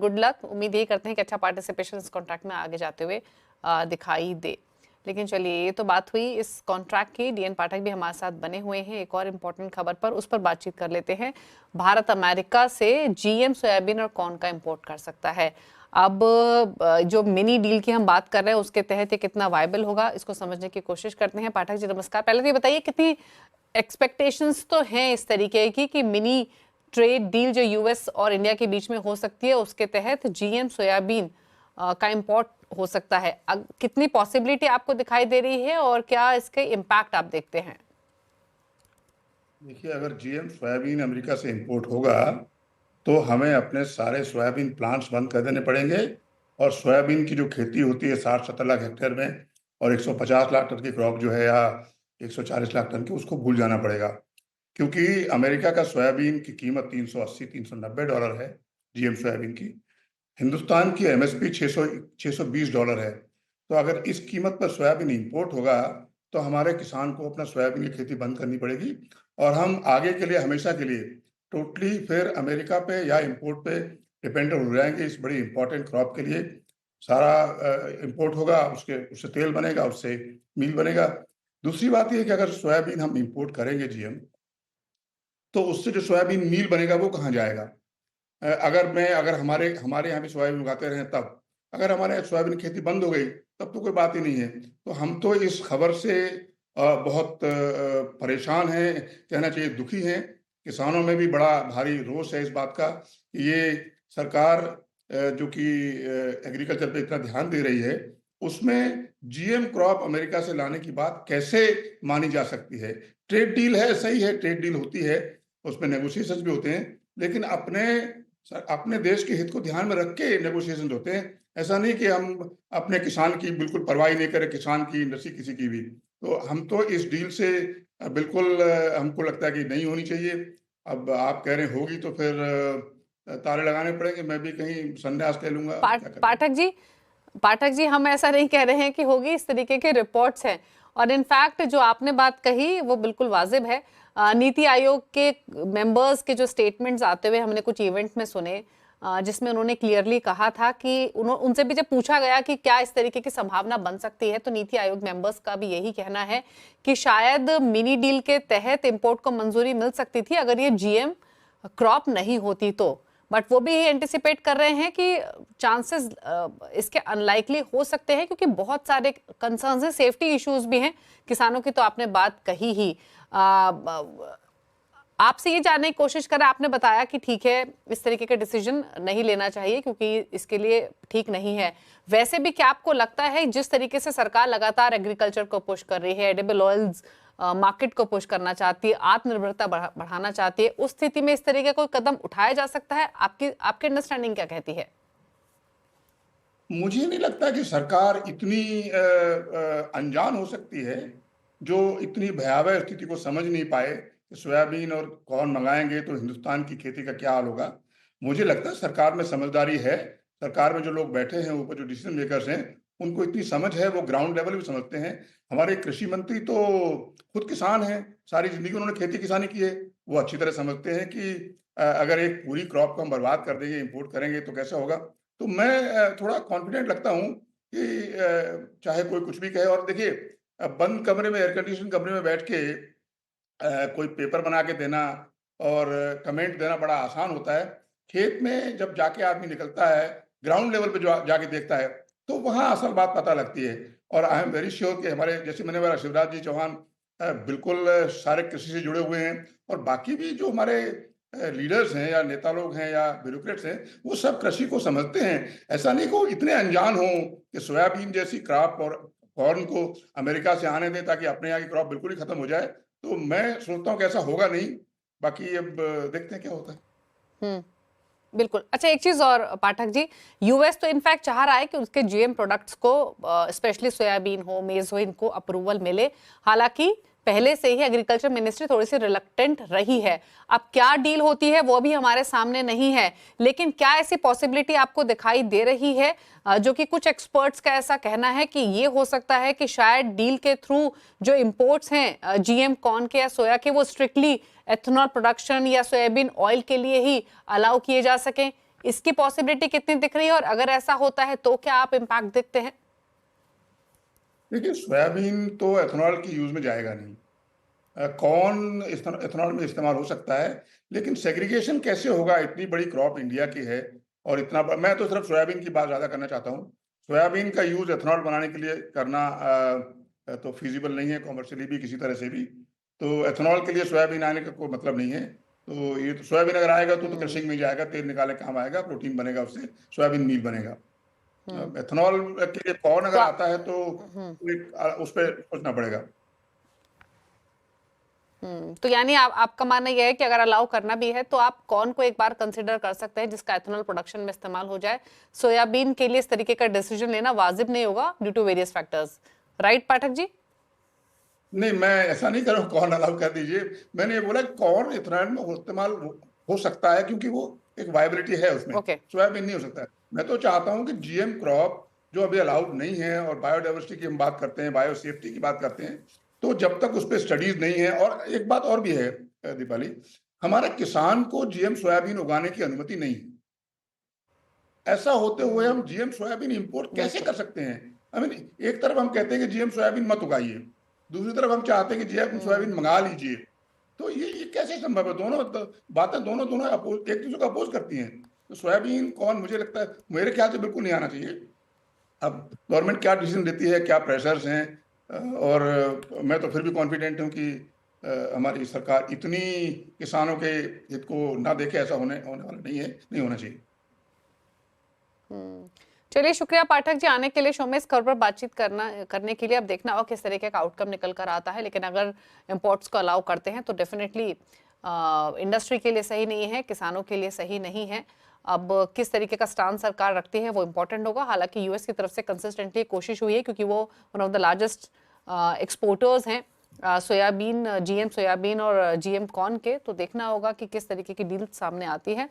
Good luck. उम्मीद यही करते हैं कि अच्छा पार्टिसिपेशन इस कॉन्ट्रैक्ट में आगे जाते हुए दिखाई दे। लेकिन चलिए, ये तो बात हुई इस कॉन्ट्रैक्ट की। डीएन पाठक भी हमारे साथ बने हुए हैं एक और इम्पोर्टेंट खबर पर, उस पर बातचीत कर लेते हैं। भारत अमेरिका से जीएम सोयाबीन और कॉर्न का इंपोर्ट कर सकता है। अब जो मिनी डील की हम बात कर रहे हैं उसके तहत ये कितना वायबल होगा, इसको समझने की कोशिश करते हैं। पाठक जी नमस्कार। पहले तो ये बताइए, कितनी एक्सपेक्टेशंस तो हैं इस तरीके की कि मिनी ट्रेड डील जो यूएस और इंडिया के बीच में हो सकती है, उसके तहत जीएम सोयाबीन का इंपोर्ट हो सकता है। कितनी पॉसिबिलिटी आपको दिखाई दे रही है और क्या इसके इम्पैक्ट आप देखते हैं? देखिए, अगर जीएम सोयाबीन अमेरिका से इंपोर्ट होगा तो हमें अपने सारे सोयाबीन प्लांट्स बंद कर देने पड़ेंगे और सोयाबीन की जो खेती होती है 60-70 लाख हेक्टेयर में और 150 लाख टन की क्रॉप जो है या 140 लाख टन की, उसको भूल जाना पड़ेगा। क्योंकि अमेरिका का सोयाबीन की कीमत $380-390 है जीएम सोयाबीन की। हिंदुस्तान की एमएसपी $620 है। तो अगर इस कीमत पर सोयाबीन इंपोर्ट होगा तो हमारे किसान को अपना सोयाबीन की खेती बंद करनी पड़ेगी और हम आगे के लिए, हमेशा के लिए टोटली फिर अमेरिका पे या इंपोर्ट पे डिपेंडेंट हो जाएंगे। इस बड़ी इंपॉर्टेंट क्रॉप के लिए सारा इंपोर्ट होगा, उससे तेल बनेगा, उससे मील बनेगा। दूसरी बात यह कि अगर सोयाबीन हम इंपोर्ट करेंगे जीएम, तो उससे जो सोयाबीन मील बनेगा वो कहाँ जाएगा? अगर हमारे हमारे यहाँ भी सोयाबीन उगाते रहें, तब अगर हमारे यहाँ सोयाबीन की खेती बंद हो गई तब तो कोई बात ही नहीं है। तो हम तो इस खबर से बहुत परेशान हैं, कहना चाहिए दुखी हैं। किसानों में भी बड़ा भारी रोष है इस बात का कि ये सरकार जो कि एग्रीकल्चर पे इतना ध्यान दे रही है, उसमें जीएम क्रॉप अमेरिका से लाने की बात कैसे मानी जा सकती है? ट्रेड डील है, सही है, ट्रेड डील होती है, उसमें नेगोशिएशंस भी होते हैं, लेकिन अपने देश के हित को ध्यान में रख के नेगोशिएशन होते हैं। ऐसा नहीं कि हम अपने किसान की बिल्कुल परवाह नहीं करें, किसान की इंडस्ट्री किसी की भी। तो हम तो इस डील से बिल्कुल हमको लगता है कि नहीं होनी चाहिए। अब आप कह रहे हैं होगी तो फिर ताले लगाने पड़ेंगे, मैं भी कहीं संन्यास ले लूंगा, क्या करें। पाठक जी, हम ऐसा नहीं कह रहे हैं कि होगी, इस तरीके के रिपोर्ट्स हैं। और इनफैक्ट जो आपने बात कही वो बिल्कुल वाजिब है। नीति आयोग के मेंबर्स के जो स्टेटमेंट्स आते हुए हमने कुछ इवेंट में सुने, जिसमें उन्होंने क्लियरली कहा था कि उनसे भी जब पूछा गया कि क्या इस तरीके की संभावना बन सकती है, तो नीति आयोग मेंबर्स का भी यही कहना है कि शायद मिनी डील के तहत इंपोर्ट को मंजूरी मिल सकती थी अगर ये जीएम क्रॉप नहीं होती तो। बट वो भी एंटिसिपेट कर रहे हैं कि चांसेस इसके अनलाइकली हो सकते हैं, क्योंकि बहुत सारे कंसर्न्स हैं, सेफ्टी इश्यूज भी हैं किसानों की। तो आपने बात कही ही। आपसे ये जानने की कोशिश करें, आपने बताया कि ठीक है, इस तरीके का डिसीजन नहीं लेना चाहिए क्योंकि इसके लिए ठीक नहीं है। वैसे भी क्या आपको लगता है जिस तरीके से सरकार लगातार एग्रीकल्चर को पुश कर रही है, एडिबल ऑयल्स मार्केट को पुश करना चाहती है, आत्मनिर्भरता बढ़ाना चाहती है, उस स्थिति में इस तरीके कोई कदम उठाया जा सकता है? आपकी अंडरस्टैंडिंग क्या कहती है? मुझे नहीं लगता कि सरकार इतनी अनजान हो सकती है, जो इतनी भयावह स्थिति को समझ नहीं पाए कि सोयाबीन और कॉर्न मंगाएंगे तो हिंदुस्तान की खेती का क्या हाल होगा। मुझे लगता है सरकार में समझदारी है। सरकार में जो लोग बैठे हैं ऊपर, जो डिसीजन मेकर्स हैं, उनको इतनी समझ है, वो ग्राउंड लेवल भी समझते हैं। हमारे कृषि मंत्री तो खुद किसान हैं, सारी जिंदगी उन्होंने खेती किसानी की है। वो अच्छी तरह समझते हैं कि अगर एक पूरी क्रॉप को हम बर्बाद कर देंगे, इंपोर्ट करेंगे तो कैसा होगा। तो मैं थोड़ा कॉन्फिडेंट लगता हूँ कि चाहे कोई कुछ भी कहे। और देखिए, बंद कमरे में, एयर कंडीशन कमरे में बैठ के कोई पेपर बना के देना और कमेंट देना बड़ा आसान होता है। खेत में जब जाके आदमी निकलता है, ग्राउंड लेवल पे जो जाके देखता है, तो वहाँ असल बात पता लगती है। और आई एम वेरी श्योर कि हमारे जैसे मैंने बोला, शिवराज जी चौहान बिल्कुल सारे कृषि से जुड़े हुए हैं। और बाकी भी जो हमारे लीडर्स हैं या नेता लोग हैं या ब्यूरोक्रेट्स हैं, वो सब कृषि को समझते हैं। ऐसा नहीं कि वो इतने अनजान हों कि सोयाबीन जैसी क्रॉप और कॉर्न को अमेरिका से आने दें ताकि अपने यहाँ की क्रॉप बिल्कुल ही खत्म हो जाए। तो मैं सोचता हूँ कि ऐसा होगा नहीं। बाकी अब देखते हैं क्या होता है। हम्म, बिल्कुल। अच्छा, एक चीज और पाठक जी, यूएस तो इनफैक्ट चाह रहा है कि उसके जीएम प्रोडक्ट्स को, स्पेशली सोयाबीन हो, मेज हो, इनको अप्रूवल मिले। हालांकि पहले से ही एग्रीकल्चर मिनिस्ट्री थोड़ी सी रिलक्टेंट रही है। अब क्या डील होती है वो भी हमारे सामने नहीं है, लेकिन क्या ऐसी पॉसिबिलिटी आपको दिखाई दे रही है, जो कि कुछ एक्सपर्ट्स का ऐसा कहना है कि ये हो सकता है कि शायद डील के थ्रू जो इंपोर्ट्स हैं जीएम कॉर्न के या सोया के, वो स्ट्रिक्टली एथेनॉल प्रोडक्शन या सोयाबीन ऑयल के लिए ही अलाउ किए जा सकें? इसकी पॉसिबिलिटी कितनी दिख रही है, और अगर ऐसा होता है तो क्या आप इम्पैक्ट देखते हैं? देखिए, सोयाबीन तो एथेनॉल की यूज में जाएगा नहीं। कॉर्न एथेनॉल में इस्तेमाल हो सकता है, लेकिन सेग्रीगेशन कैसे होगा? इतनी बड़ी क्रॉप इंडिया की है और मैं तो सिर्फ सोयाबीन की बात ज़्यादा करना चाहता हूँ। सोयाबीन का यूज़ एथेनॉल बनाने के लिए करना तो फिजिबल नहीं है कॉमर्शियली भी, किसी तरह से भी। तो एथेनॉल के लिए सोयाबीन आने का कोई मतलब नहीं है। तो ये तो सोयाबीन अगर आएगा तो क्रशिंग में जाएगा, तेल निकालने काम आएगा, प्रोटीन बनेगा, उससे सोयाबीन मील बनेगा। एथेनॉल के लिए कॉर्न तो अगर आता है तो उस पर सोचना पड़ेगा। तो यानी आपका मानना यह है कि अगर अलाउ करना भी है तो आप कॉर्न को एक बार कंसिडर कर सकते हैं जिसका एथेनॉल प्रोडक्शन में इस्तेमाल हो जाए। सोयाबीन के लिए इस तरीके का डिसीजन लेना वाजिब नहीं होगा due to various factors. Right Pathak ji? नहीं, मैं ऐसा नहीं कर रहा हूँ कॉर्न अलाउ कर दीजिए। मैंने ये बोला कॉर्न इथेनॉल में इस्तेमाल हो सकता है, क्योंकि वो एक वायबिलिटी है उसमें। ओके। सोयाबीन नहीं हो सकता है। मैं तो चाहता हूँ कि जीएम क्रॉप जो अभी अलाउड नहीं है, और बायोडाइवर्सिटी की हम बात करते हैं, बायो सेफ्टी की बात करते हैं, तो जब तक उस पर स्टडीज नहीं है। और एक बात और भी है दीपाली, हमारे किसान को जीएम सोयाबीन उगाने की अनुमति नहीं है। ऐसा होते हुए हम जीएम सोयाबीन इंपोर्ट कैसे कर सकते हैं? आई मीन, एक तरफ हम कहते हैं कि जीएम सोयाबीन मत उगाइए, दूसरी तरफ हम चाहते हैं कि जीएम सोयाबीन मंगा लीजिए। तो ये कैसे संभव है? दोनों बातें दोनों दोनों एक दूसरे को अपोज करती हैं। तो सोयाबीन कौन, मुझे लगता है, मेरे ख्याल से बिल्कुल नहीं आना चाहिए। अब गवर्नमेंट क्या डिसीजन लेती है, क्या प्रेशर्स हैं, और मैं तो फिर भी कॉन्फिडेंट हूँ कि हमारी सरकार इतनी किसानों के हित को ना देखे, ऐसा होने होने वाला नहीं है, नहीं होना चाहिए। चलिए, शुक्रिया पाठक जी आने के लिए शो में इस खबर पर बातचीत करने के लिए। अब देखना होगा किस तरीके का आउटकम निकल कर आता है, लेकिन अगर इंपोर्ट्स को अलाउ करते हैं तो डेफिनेटली इंडस्ट्री के लिए सही नहीं है, किसानों के लिए सही नहीं है। अब किस तरीके का स्टांड सरकार रखती है वो इम्पोर्टेंट होगा। हालांकि यूएस की तरफ से कंसिस्टेंटली कोशिश हुई है, क्योंकि वो one of the largest exporters हैं सोयाबीन, जीएम सोयाबीन और जीएम कॉर्न के। तो देखना होगा कि किस तरीके की डील सामने आती है।